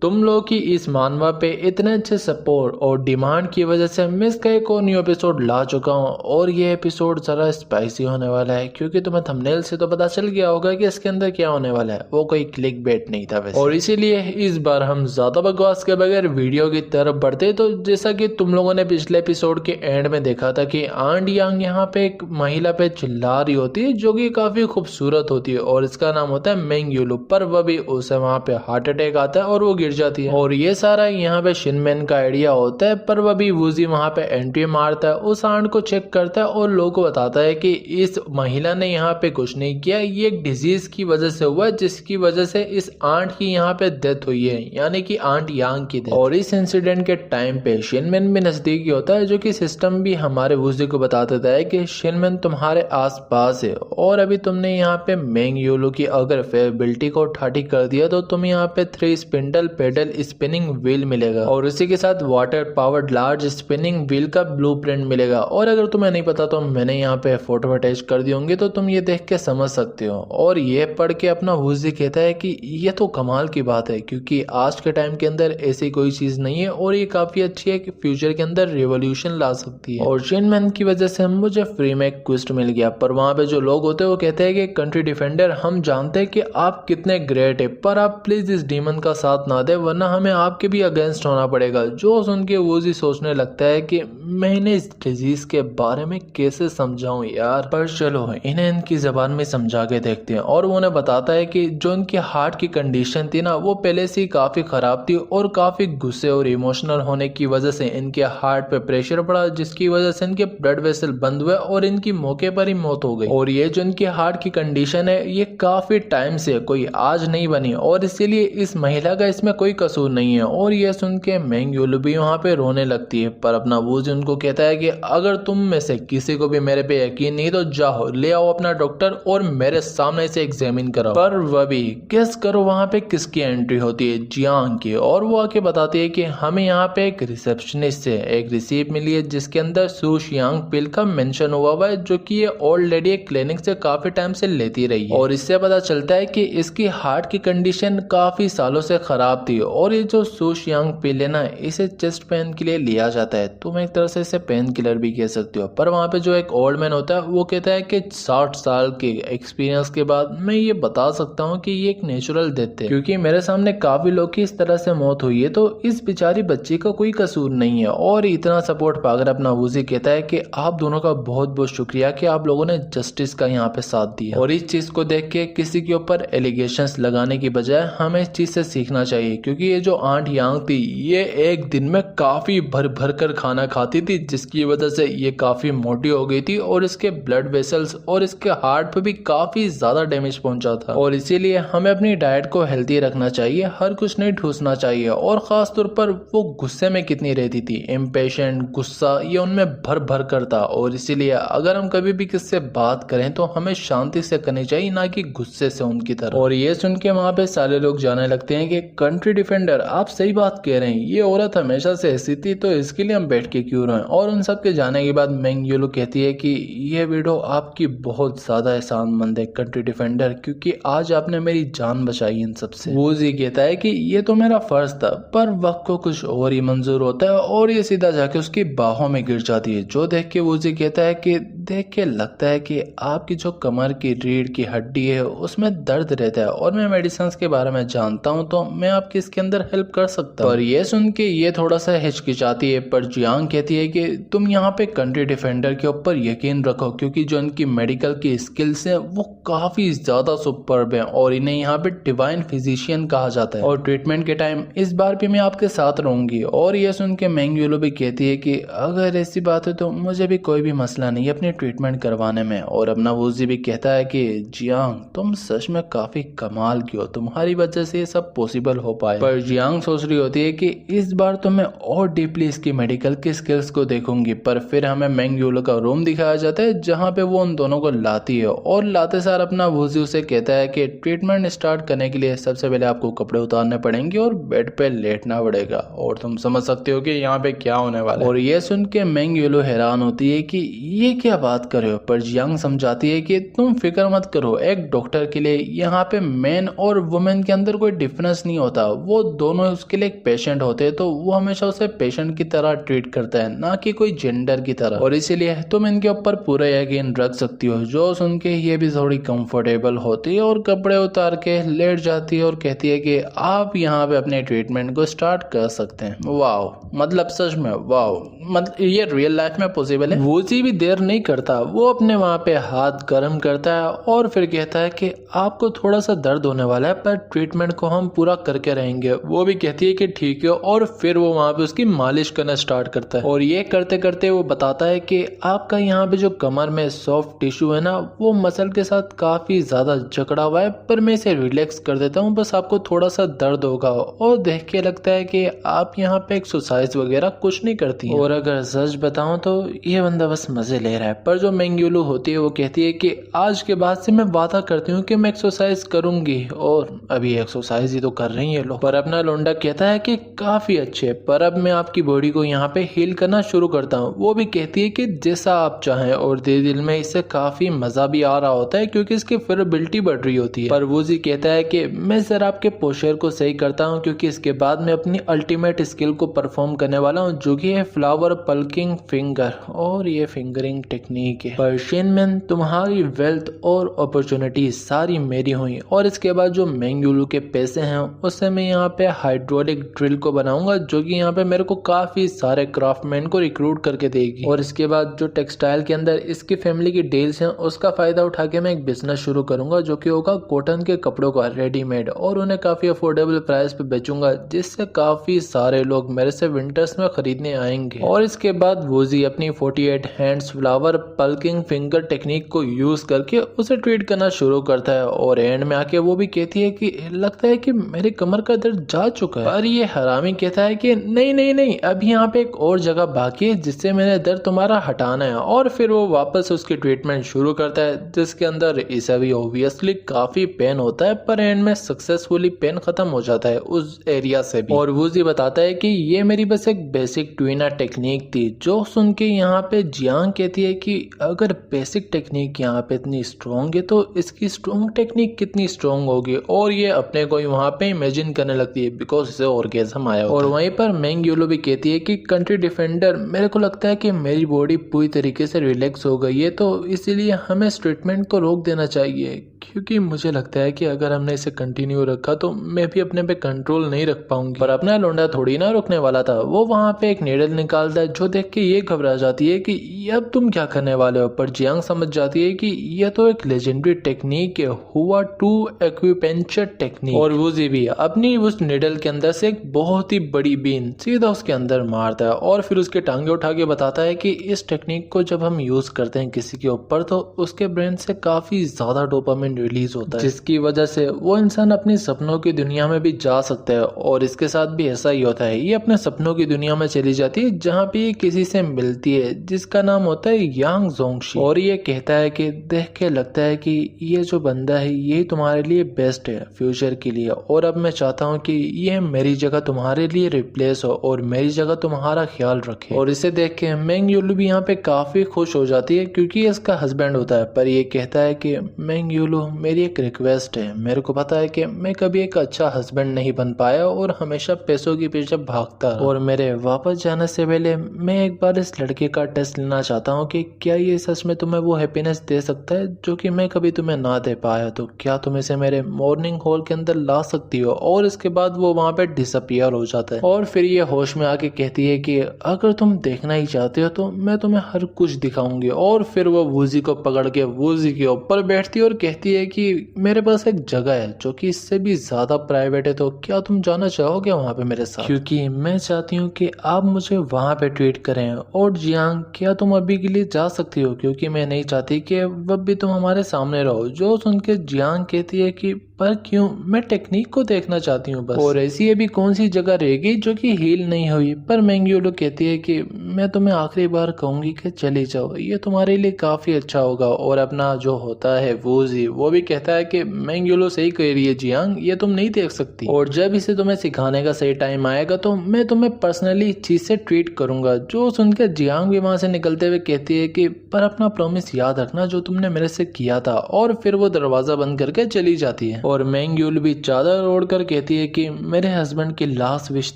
तुम लोग की इस मानवा पे इतने अच्छे सपोर्ट और डिमांड की वजह से मैं इसका एक और न्यू एपिसोड ला चुका हूँ और ये एपिसोड ज़रा स्पाइसी होने वाला है क्योंकि तुम्हें थंबनेल से तो पता चल गया होगा कि इसके अंदर क्या होने वाला है। वो कोई क्लिक बेट नहीं था वैसे, और इसीलिए इस बार हम ज़्यादा बकवास के बगैर वीडियो की तरफ बढ़ते। तो जैसा कि तुम लोगों ने पिछले एपिसोड के एंड में देखा था कि आंट यांग यहाँ पे एक महिला पे चिल्ला रही होती है जो कि काफ़ी खूबसूरत होती है और इसका नाम होता है मेंग युलू, पर वह भी उसे वहाँ पे हार्ट अटैक आता है और वो गिर जाती है। और ये सारा यहाँ पे शिनमेन का आइडिया होता है, पर वह भी वूजी वहाँ पे एंट्री मारता है, उस आंट को चेक करता है और लोगों को बताता है कि इस महिला ने यहाँ पे कुछ नहीं किया, ये एक डिजीज की वजह से हुआ जिसकी वजह से इस आंट की यहाँ पे डेथ हुई है, यानी कि आंट यांग की डेथ। और इस इंसिडेंट के टाइम पे शिनमेन भी नजदीकी होता है, जो कि सिस्टम भी हमारे वूजी को बता देता है कि शिनमेन तुम्हारे आस पास है और अभी तुमने यहाँ पे मेंग युलू की अगर फेयरबिलिटी को ठाठी कर दिया तो तुम यहाँ पे 3 स्पिंडल पेडल स्पिनिंग व्हील मिलेगा और इसी के साथ water powered large spinning wheel का ब्लूप्रिंट मिलेगा। और अगर तुम्हें नहीं पता तो मैंने यहाँ पे फोटो अटैच कर दी होंगी तो तुम ये देख के समझ सकते हो। और ये पढ़ के अपना वूजी कहता है कि ये तो कमाल की बात है क्योंकि आज के टाइम के अंदर ऐसी कोई चीज नहीं है और ये काफी अच्छी है कि फ्यूचर के अंदर रिवोल्यूशन ला सकती है। और शिनमेन की वजह से मुझे फ्री में क्विस्ट मिल गया, पर वहाँ पे जो लोग होते हैं वो कहते हैं कि कंट्री डिफेंडर हम जानते हैं कि आप कितने ग्रेट है, पर आप प्लीज इस डीमन का साथ ना दे वरना हमें आपके भी अगेंस्ट होना पड़ेगा। जो सुन के वूजी सोचने लगता है कि मैं इन्हें इस डिजीज के बारे में कैसे समझाऊं यार, पर चलो इन्हें इनकी जबान में समझा के देखते हैं। और वो उन्हें बताता है कि जो इनकी हार्ट की कंडीशन थी ना वो पहले से ही काफी खराब थी और काफी गुस्से और इमोशनल होने की वजह से इनके हार्ट पे प्रेशर पड़ा जिसकी वजह से इनके ब्लड वेसल बंद हुए और इनकी मौके पर ही मौत हो गई। और ये जो इनकी हार्ट की कंडीशन है ये काफी टाइम से कोई आज नहीं बनी और इसीलिए इस महिला का इसमें कोई कसूर नहीं है। और ये सुन के मेंग युलू भी वहाँ पे रोने लगती है, पर अपना वूजी उनको कहता है कि अगर तुम में से किसी को भी मेरे पे यकीन नहीं तो जाओ ले आओ अपना डॉक्टर और मेरे सामने से एग्जामिन कराओ। पर वह भी गेस करो वहाँ पे किसकी एंट्री होती है, जियांग की। और वो आके बताती है कि हमें यहाँ पे एक रिसेप्शनिस्ट से एक रिसीप्ट मिली है जिसके अंदर सू शियांग पिल का मेंशन हुआ है जो कि ये ओल्ड लेडी क्लिनिक से काफी टाइम से लेती रही है। और इससे पता चलता है कि इसकी हार्ट की कंडीशन काफी सालों से खराब थी और ये जो सू शियांग पिल है ना इसे चेस्ट पेन के लिए लिया जाता है, तुम एक तरह से इसे पेन किलर भी कह सकते हो। पर वहाँ पे जो एक ओल्ड मैन होता है वो कहता है कि 60 साल के एक्सपीरियंस के बाद मैं ये बता सकता हूँ कि ये एक नेचुरल डेथ है क्योंकि मेरे सामने काफी लोग की इस तरह से मौत हुई है तो इस बेचारी बच्ची का कोई कसूर नहीं है। और इतना सपोर्ट पाकर अपना वूजी कहता है कि आप दोनों का बहुत बहुत शुक्रिया कि आप लोगों ने जस्टिस का यहाँ पे साथ दिया। और इस चीज को देख के किसी के ऊपर एलिगेशंस लगाने की बजाय हमें इस चीज से सीखना चाहिए क्योंकि ये जो आंट यांग थी ये एक दिन में काफी भर भर कर खाना खाती थी जिसकी वजह से ये काफी मोटी हो गई थी और इसके ब्लड वेसल्स और इसके हार्ट पे भी काफी ज्यादा डैमेज पहुंचा था। और इसीलिए हमें अपनी डाइट को हेल्थी रखना चाहिए, हर कुछ नहीं ठूसना चाहिए। और खास तौर पर वो गुस्से में कितनी रहती थी, इम्पेशेंट गुस्सा ये उनमें भर भर कर था। और इसीलिए अगर हम कभी भी किससे बात करें तो हमें शांति से करनी चाहिए ना कि गुस्से से उनकी तरह। और ये सुन के वहाँ पे सारे लोग जाने लगते हैं कि कंट्री डिफेंडर आप सही बात कह रहे हैं, ये औरत हमेशा से ऐसी थी तो इसके लिए हम बैठ के क्यों रहे। और उन सब के जाने के बाद मेंग युलू कहती है कि ये वीडियो आपकी बहुत ज्यादा एहसानमंद है कंट्री डिफेंडर क्योंकि आज आपने मेरी जान बचाई इन सबसे। वूजी कहता है कि ये तो मेरा फर्ज था, पर वक्त को कुछ और ही मंजूर होता है और ये सीधा जाके उसकी बाहों में गिर जाती है जो देख के वूजी कहता है कि देख के लगता है कि आपकी जो कमर की रीढ़ की हड्डी है उसमें दर्द रहता है और मैं मेडिसिन के बारे में जानता हूँ तो मैं आपकी इसके अंदर हेल्प कर सकता हूँ। और ये सुन के ये थोड़ा सा हिचकिचाती है, पर जियांग कहती है कि तुम यहाँ पे कंट्री डिफेंडर के ऊपर यकीन रखो क्योंकि जो इनकी मेडिकल की स्किल्स हैं वो काफी ज्यादा सुपर्ब है और इन्हें यहाँ पे डिवाइन फिजिशियन कहा जाता है और ट्रीटमेंट के टाइम इस बार भी मैं आपके साथ रहूंगी। और ये सुन के मेंग युलू भी कहती है कि अगर ऐसी बात है तो मुझे भी कोई भी मसला नहीं अपनी ट्रीटमेंट करवाने में। और अपना वूजी भी कहता है कि जियांग तुम सच में काफी कमाल की हो, तुम्हारी वजह से ये सब पॉसिबल हो पाए। पर जियांग सोच रही होती है कि इस बार तो मैं और डीपली इसकी मेडिकल की स्किल्स को देखूंगी। पर फिर हमें मेंग युलू का रूम दिखाया जाता है जहाँ पे वो उन दोनों को लाती है और लाते सार अपना वूजी उसे कहता है कि ट्रीटमेंट स्टार्ट करने के लिए सबसे पहले आपको कपड़े उतारने पड़ेंगे और बेड पे लेटना पड़ेगा। और तुम समझ सकते हो कि यहाँ पे क्या होने वाला है। और ये सुन के मेंग युलू हैरान होती है कि ये क्या बात कर रहे हो, पर जियांग समझाती है कि तुम फिक्र मत करो, एक डॉक्टर के लिए यहाँ पे मैन और वुमेन के अंदर कोई डिफरेंस नहीं होता, वो दोनों उसके लिए एक पेशेंट होते हैं, तो वो हमेशा उसे पेशेंट की तरह ट्रीट करता है, ना कि कोई जेंडर की तरह। और इसीलिए तुम इनके ऊपर पूरा यकीन रख सकती हो। जो सुन के ये भी थोड़ी कंफर्टेबल होती है और कपड़े उतार के लेट जाती है और कहती है कि आप यहाँ पे अपने ट्रीटमेंट को स्टार्ट कर सकते हैं। वाओ, मतलब सच में वाओ, मतलब ये रियल लाइफ में पॉसिबल है। वूजी भी देर नहीं करता, वो अपने वहाँ पे हाथ गर्म करता है और फिर कहता है कि आपको थोड़ा सा दर्द होने वाला है, पर ट्रीटमेंट को हम पूरा करके रहेंगे। वो भी कहती है कि ठीक है, और फिर वो वहाँ पे उसकी मालिश करना स्टार्ट करता है। और ये करते करते वो बताता है कि आपका यहाँ पे जो कमर में सॉफ्ट टिश्यू है ना, वो मसल के साथ काफी ज्यादा जकड़ा हुआ है, पर मैं इसे रिलैक्स कर देता हूँ, बस आपको थोड़ा सा दर्द होगा। और देख के लगता है कि आप यहाँ पे एक्सरसाइज वगैरह कुछ नहीं करती हैं। और अगर सच बताऊं तो ये बंदा बस मजे ले रहा है। पर जो मेंग्यूलू होती है वो कहती है कि आज के बाद से मैं वादा करती हूँ कि मैं एक्सरसाइज करूंगी, और अभी एक्सरसाइज ही तो कर रही है लोग। पर अपना लोंडा कहता है कि काफी अच्छे, पर अब मैं आपकी बॉडी को यहाँ पे हील करना शुरू करता हूँ। वो भी कहती है कि जैसा आप चाहें, और दिल में इससे काफी मजा भी आ रहा होता है क्योंकि इसकी फिजिबिलिटी बढ़ रही होती है। पर वूजी कहता है कि मैं जरा आपके पोस्चर को सही करता हूँ, क्योंकि इसके बाद मैं अपनी अल्टीमेट स्किल को परफॉर्म करने वाला हूँ, जो कि है फ्लावर पल्किंग फिंगर। और ये फिंगरिंग टेक्निक है। पर्शियन मैन, तुम्हारी वेल्थ और अपॉर्चुनिटी सारी मेरी हुई, और इसके बाद जो मेंग्यूलू के पैसे हैं उससे मैं यहाँ पे हाइड्रोलिक ड्रिल को बनाऊंगा, जो कि यहाँ पे मेरे को काफी सारे क्राफ्टमैन को रिक्रूट करके देगी। और इसके बाद जो टेक्सटाइल के अंदर इसकी फैमिली की डील्स हैं उसका फायदा उठा के मैं एक बिजनेस शुरू करूंगा, जो कि होगा कॉटन के कपड़ों का रेडीमेड, और उन्हें काफी अफोर्डेबल प्राइस पे बेचूंगा, जिससे काफी सारे लोग मेरे से विंटर्स में खरीदने आएंगे। और इसके बाद वूजी अपनी 48 हैंड्स फ्लावर पल्किंग फिंगर टेक्निक को यूज करके उसे ट्रीट करना शुरू करता है। और एंड में आके वो भी कहती है कि लगता है कि मेरे कमर का दर्द जा चुका है। पर ये हरामी कहता है कि नहीं नहीं नहीं, अभी यहाँ पे एक और जगह बाकी है जिससे मैंने दर्द तुम्हारा हटाना है। और फिर वो वापस उसकी ट्रीटमेंट शुरू करता है, जिसके अंदर इसे भी ऑब्वियसली काफी पेन होता है, पर एंड में सक्सेसफुली पेन खत्म हो जाता है उस एरिया से भी। और वूजी बताता है कि ये मेरी बस एक बेसिक ट्विना टेक्निक थी। जो सुन के यहाँ पे जियांग कहती है कि अगर बेसिक टेक्निक यहाँ पे इतनी स्ट्रॉन्ग है तो इसकी स्ट्रॉन्ग टेक्निक कितनी स्ट्रॉन्ग होगी। और ये अपने को वहाँ पे इमेजिन करने लगती है, बिकॉज इसे ऑर्गेज्म आया होता है। और वहीं पर मेंग्यूलू भी कहती है कि कंट्री डिफेंडर, मेरे को लगता है कि मेरी बॉडी पूरी तरीके से रिलैक्स हो गई है, तो इसीलिए हमें इस ट्रीटमेंट को रोक देना चाहिए, क्योंकि मुझे लगता है कि अगर हमने इसे कंटिन्यू रखा तो मैं भी अपने पे कंट्रोल नहीं रख पाऊंगी। पर अपना लोंडा थोड़ी ना रुकने वाला था। वो वहाँ पे एक नीडल निकालता है, जो देख के ये घबरा जाती है कि अब तुम क्या करने वाले हो। पर जियांग समझ जाती है कि यह तो एक लेजेंडरी टेक्निक है, हुआ टू एक्यूपेंचर टेक्निक। और वूजी भी अपनी उस नीडल के अंदर से एक बहुत ही बड़ी बीन सीधा उसके अंदर मारता है, और फिर उसके टांगे उठा के बताता है कि इस टेक्निक को जब हम यूज करते हैं किसी के ऊपर, तो उसके ब्रेन से काफी ज्यादा डोपामिन रिलीज होता है, जिसकी वजह से वो इंसान अपनी सपनों की दुनिया में भी जा सकता है। और इसके साथ भी ऐसा ही होता है, ये अपने सपनों की दुनिया में चली जाती है, जहाँ पे ये किसी से मिलती है जिसका नाम होता है यांग जोंगशी। और ये कहता है कि देख के लगता है कि ये जो बंदा है यही तुम्हारे लिए बेस्ट है फ्यूचर के लिए, और अब मैं चाहता हूँ कि ये मेरी जगह तुम्हारे लिए रिप्लेस हो और मेरी जगह तुम्हारा ख्याल रखे। और इसे देख के मेंग्यूलू भी यहाँ पे काफी खुश हो जाती है, क्योंकि ये इसका हस्बैंड होता है। पर ये कहता है कि मेंग्यूलू, मेरी एक रिक्वेस्ट है, मेरे को पता है कि मैं कभी एक अच्छा हस्बैंड नहीं बन पाया और हमेशा पैसों के पीछे भागता रहा, और मेरे वापस जाने से पहले मैं एक बार इस लड़के का टेस्ट लेना चाहता हूँ कि क्या ये सच में तुम्हें वो हैप्पीनेस दे सकता है जो कि मैं कभी तुम्हें ना दे पाया। तो क्या तुम इसे मेरे मॉर्निंग हॉल के अंदर ला सकती हो। और इसके बाद वो वहाँ पे डिसअपियर हो जाता है, और फिर ये होश में आके कहती है कि अगर तुम देखना ही चाहते हो तो मैं तुम्हें हर कुछ दिखाऊंगी। और फिर वो वूजी को पकड़ के वूजी के ऊपर बैठती है और कहती है कि मेरे पास एक जगह है जो कि इससे भी ज्यादा प्राइवेट है, तो क्या तुम जाना चाहोगे वहाँ पे मेरे साथ, क्योंकि मैं चाहती हूँ कि आप मुझे वहाँ पे ट्रीट करें। और जियांग, क्या तुम अभी के लिए जा सकती हो, क्योंकि मैं नहीं चाहती कि अब भी तुम हमारे सामने रहो। जो सुन के जियांग कहती है कि पर क्यों, मैं टेक्निक को देखना चाहती हूँ बस, और ऐसी अभी कौन सी जगह रहेगी जो कि हील नहीं हुई। पर मेंग्यूलू कहती है कि मैं तुम्हें आखिरी बार कहूंगी कि चली जाओ, ये तुम्हारे लिए काफी अच्छा होगा। और अपना जो होता है वूजी, वो भी कहता है कि मेंग युलू सही कह रही है जियांग, ये तुम नहीं देख सकती, और जब इसे तुम्हें सिखाने का सही टाइम आएगा तो मैं तुम्हें पर्सनली चीज से ट्रीट करूंगा। जो सुनकर जियांग भी वहां से निकलते हुए कहती है कि पर अपना प्रॉमिस याद रखना जो तुमने मेरे से किया था, और फिर वो दरवाजा बंद करके चली जाती है। और मेंग युलू भी चादर ओढ़ कर कहती है कि मेरे हस्बैंड की लास्ट विश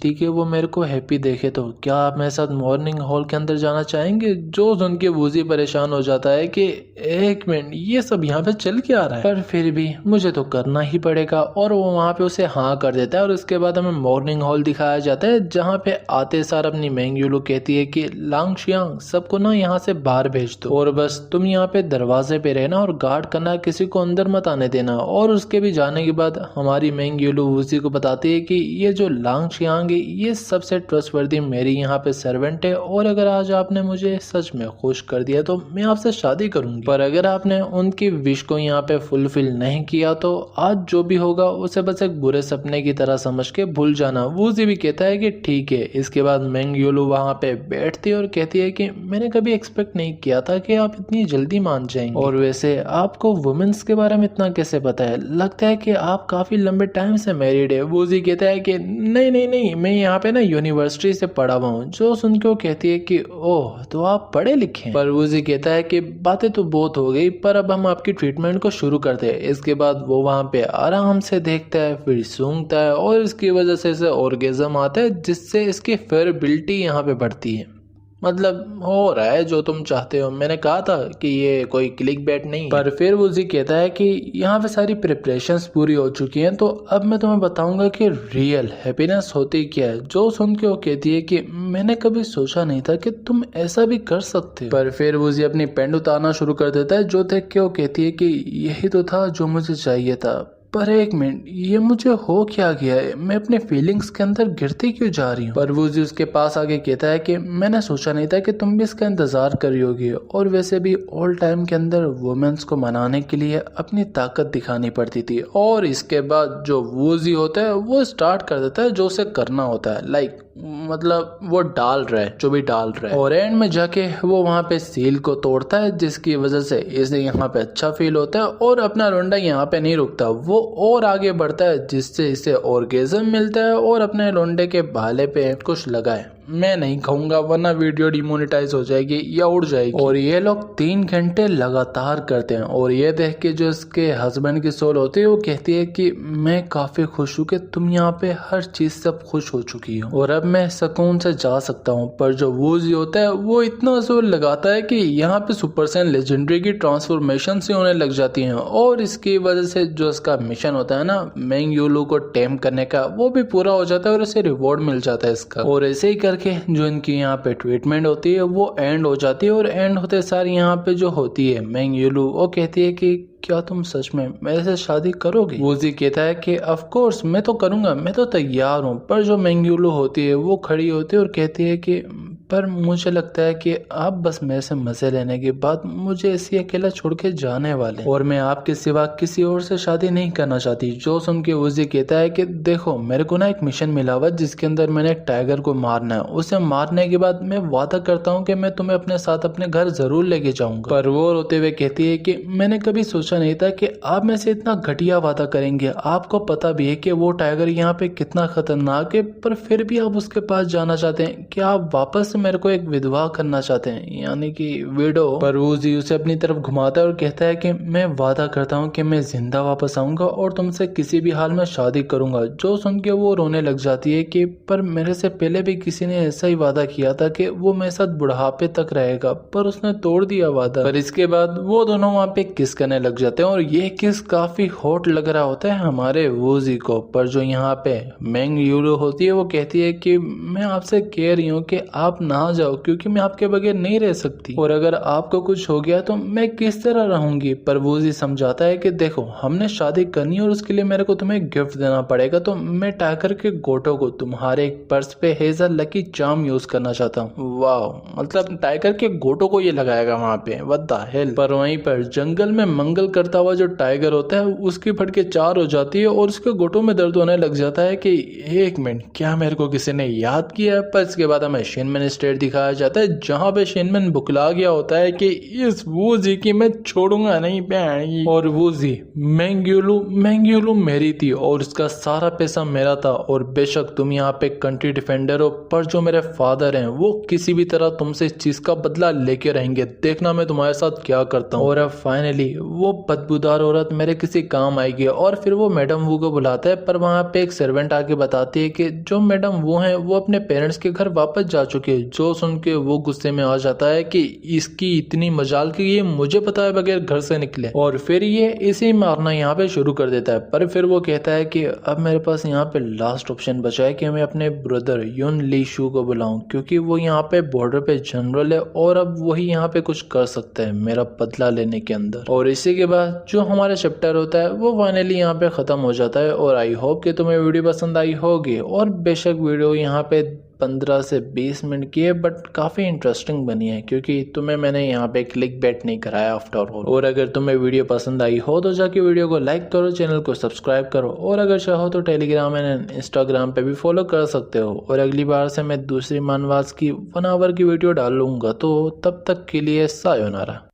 थी कि वो मेरे को हैप्पी देखे, तो क्या आप मेरे साथ मॉर्निंग हॉल के अंदर जाना चाहेंगे। जो सुन के वूजी परेशान हो जाता है कि एक मिनट ये सब यहाँ पे चल के आ रहा है, पर फिर भी मुझे तो करना ही पड़ेगा, और वो वहाँ पे उसे हाँ कर देता है। और उसके बाद हमें मॉर्निंग हॉल दिखाया जाता है जहाँ पे आते सार अपनी मेंग युलू कहती है कि लांगशियांग सबको ना यहाँ से बाहर भेज दो, और बस तुम यहाँ पे दरवाजे पे रहना और गार्ड करना, किसी को अंदर मत आने देना। और उसके भी जाने के बाद हमारी मेंग युलू वूजी को बताती है कि ये जो लांगशियांग है ये सबसे ट्रस्टवर्दी मेरी यहाँ पे सर्वेंट है, और अगर आज आपने मुझे सच में खुश कर दिया तो मैं आपसे शादी करूंगी, पर अगर आपने उनकी विश को यहाँ पे फुलफिल नहीं किया तो आज जो भी होगा उसे बस एक बुरे सपने की तरह समझ के भूल जाना। वूजी भी कहता है कि ठीक है। इसके बाद मेंग युलू वहाँ पे बैठती है और कहती है कि मैंने कभी एक्सपेक्ट नहीं किया था कि आप इतनी जल्दी मान जाएंगे, और वैसे आपको वुमेन्स के बारे में इतना कैसे पता है, लगता है कि आप काफी लंबे टाइम से मैरिड है। वूजी कहता है कि नहीं नहीं नहीं, मैं यहाँ पे ना यूनिवर्सिटी से पढ़ा हुआ हूँ। जो सुन के वो कहती है कि ओह तो आप पढ़े लिखे हैं। पर वूजी कहता है कि बातें तो बहुत हो गई, पर अब हम आपकी ट्रीटमेंट को शुरू करते हैं। इसके बाद वो वहाँ पे आराम से देखता है, फिर सूंघता है, और इसकी वजह से इसे ऑर्गेज्म आता है, जिससे इसकी फेयरबिलिटी यहाँ पे बढ़ती है। मतलब हो रहा है जो तुम चाहते हो। मैंने कहा था कि ये कोई क्लिक बैट नहीं। पर फिर वूजी कहता है कि यहाँ पे सारी प्रिपरेशंस पूरी हो चुकी हैं, तो अब मैं तुम्हें बताऊंगा कि रियल हैप्पीनेस होती क्या है। जो सुन के वो कहती है कि मैंने कभी सोचा नहीं था कि तुम ऐसा भी कर सकते हो। पर फिर वूजी अपनी पैंट उतारना शुरू कर देता है, जो देख के वो कहती है कि यही तो था जो मुझे चाहिए था। पर एक मिनट, ये मुझे हो क्या गया है, मैं अपने फीलिंग्स के अंदर गिरती क्यों जा रही हूँ। पर वूजी उसके पास आके कहता है कि मैंने सोचा नहीं था कि तुम भी इसका इंतजार कर रही होगी, और वैसे भी ऑल टाइम के अंदर वुमेन्स को मनाने के लिए अपनी ताकत दिखानी पड़ती थी। और इसके बाद जो वूजी होता है वो स्टार्ट कर देता है जो उसे करना होता है, लाइक मतलब वो डाल रहा है जो भी डाल रहा है, और एंड में जाके वो वहाँ पे सील को तोड़ता है, जिसकी वजह से इसे यहाँ पे अच्छा फील होता है। और अपना लोंडा यहाँ पे नहीं रुकता, वो और आगे बढ़ता है, जिससे इसे ऑर्गेज्म मिलता है, और अपने लोंडे के भाले पे कुछ लगाए। मैं नहीं कहूंगा वरना वीडियो डिमोनेटाइज हो जाएगी या उड़ जाएगी। और ये लोग 3 घंटे लगातार करते हैं, और ये देख के जो इसके हस्बैंड की सोल होती है वो कहती है कि मैं काफी खुश हूँ कि तुम यहाँ पे हर चीज से खुश हो चुकी हो, और अब मैं सुकून से जा सकता हूँ। पर जो वूजी होता है वो इतना जोर लगाता है कि यहाँ पे सुपर सैयन लेजेंडरी की ट्रांसफॉर्मेशन से होने लग जाती है, और इसकी वजह से जो इसका मिशन होता है ना मेंग युलू को टेम करने का, वो भी पूरा हो जाता है, और इसे रिवॉर्ड मिल जाता है इसका। और ऐसे ही करके जो इनकी यहाँ पे ट्रीटमेंट होती है वो एंड हो जाती है, और एंड होते सार यहाँ पे जो होती है मेंग युलू वो कहती है कि क्या तुम सच में मेरे से शादी करोगे। वूजी कहता है कि ऑफ कोर्स मैं तो करूंगा, मैं तो तैयार हूँ। पर जो मेंग युलू होती है वो खड़ी होती है और कहती है कि पर मुझे लगता है कि आप बस मेरे से मजे लेने के बाद मुझे ऐसे अकेला छोड़ के जाने वाले, और मैं आपके सिवा किसी और से शादी नहीं करना चाहती। जो सुन के वूजी कहता है कि देखो मेरे को ना एक मिशन मिला हुआ जिसके अंदर मैंने एक टाइगर को मारना है, उसे मारने के बाद मैं वादा करता हूँ कि मैं तुम्हें अपने साथ अपने घर जरूर लेके जाऊंगा। पर वो रोते हुए कहती है कि मैंने कभी सोचा नहीं था कि आप में से इतना घटिया वादा करेंगे। आपको पता भी है कि वो टाइगर यहाँ पे कितना खतरनाक है, पर फिर भी आप उसके पास जाना चाहते हैं। क्या आप वापस मेरे को एक विधवा करना चाहते हैं, यानी कि विडो। पर वूजी उसे अपनी तरफ घुमाता है और कहता है कि मैं वादा करता हूँ कि मैं जिंदा वापस आऊंगा और तुमसे किसी भी हाल में शादी करूंगा। जो सुन के वो रोने लग जाती है कि पर मेरे से पहले भी किसी ने ऐसा ही वादा किया था कि वो मेरे साथ बुढ़ापे तक रहेगा, पर उसने तोड़ दिया वादा। पर इसके बाद वो दोनों वहाँ पे किस करने लग जाते हैं, और ये किस काफी हॉट लग रहा होता है हमारे वूजी को। पर जो यहाँ पे मेंग युलू होती है वो कहती है कि मैं आपसे कह रही हूँ कि आप ना जाओ, क्योंकि मैं आपके बगैर नहीं रह सकती, और अगर आपको कुछ हो गया तो मैं किस तरह रहूंगी। पर वूजी समझाता है कि देखो हमने शादी करनी है और उसके लिए मेरे को तुम्हें गिफ्ट देना पड़ेगा, तो मैं टाइगर के गोटो को तुम्हारे पर्स पे हेजल लकी चार्म यूज करना चाहता हूँ। वाह, मतलब टाइगर के गोटो को ये लगाएगा वहां पे, व्हाट द हेल। पर वहीं पर जंगल में मंगल करता हुआ जो टाइगर होता है उसकी फटके 4 हो जाती है और उसके गोटो में दर्द होने लग जाता है कि एक मिनट क्या मेरे को किसी ने याद किया। पर इसके बाद हमें शिन मिनिस्टर स्टेट दिखाया जाता है जहाँ पे शिनमेन बुकला गया होता है कि इस वूजी की मैं छोड़ूंगा नहीं बहन। और वूजी मैंग्यूलू मेरी थी और उसका सारा पैसा मेरा था, और बेशक तुम यहाँ पे कंट्री डिफेंडर हो पर जो मेरे फादर हैं वो किसी भी तरह तुमसे इस चीज का बदला लेके रहेंगे। देखना मैं तुम्हारे साथ क्या करता हूँ। और अब फाइनली वो बदबूदार औरत मेरे किसी काम आएगी और फिर वो मैडम वू को बुलाता है, पर वहाँ पे एक सर्वेंट आके बताती है कि जो मैडम वो हैं वो अपने पेरेंट्स के घर वापस जा चुके हैं। जो सुन के वो गुस्से में आ जाता है कि इसकी इतनी मजाल कि ये मुझे पता है बगैर घर से निकले, और फिर ये इसे मारना यहाँ पे शुरू कर देता है। पर फिर वो कहता है कि अब मेरे पास यहाँ पे लास्ट ऑप्शन बचा है कि मैं अपने ब्रदर युन ली शू को बुलाऊं, क्योंकि वो यहाँ पे बॉर्डर पे जनरल है और अब वही यहाँ पे कुछ कर सकता है मेरा बदला लेने के अंदर। और इसी के बाद जो हमारा चैप्टर होता है वो फाइनली यहाँ पे खत्म हो जाता है। और आई होप कि तुम्हें वीडियो पसंद आई होगी, और बेशक वीडियो यहाँ पे 15 से 20 मिनट की है बट काफ़ी इंटरेस्टिंग बनी है, क्योंकि तुम्हें मैंने यहाँ पे क्लिक बैट नहीं कराया आफ्टर ऑल। और अगर तुम्हें वीडियो पसंद आई हो तो जाके वीडियो को लाइक करो, चैनल को सब्सक्राइब करो, और अगर चाहो तो टेलीग्राम एंड इंस्टाग्राम पे भी फॉलो कर सकते हो। और अगली बार से मैं दूसरी मानवास की 1 आवर की वीडियो डालूंगा, तो तब तक के लिए सायोनारा।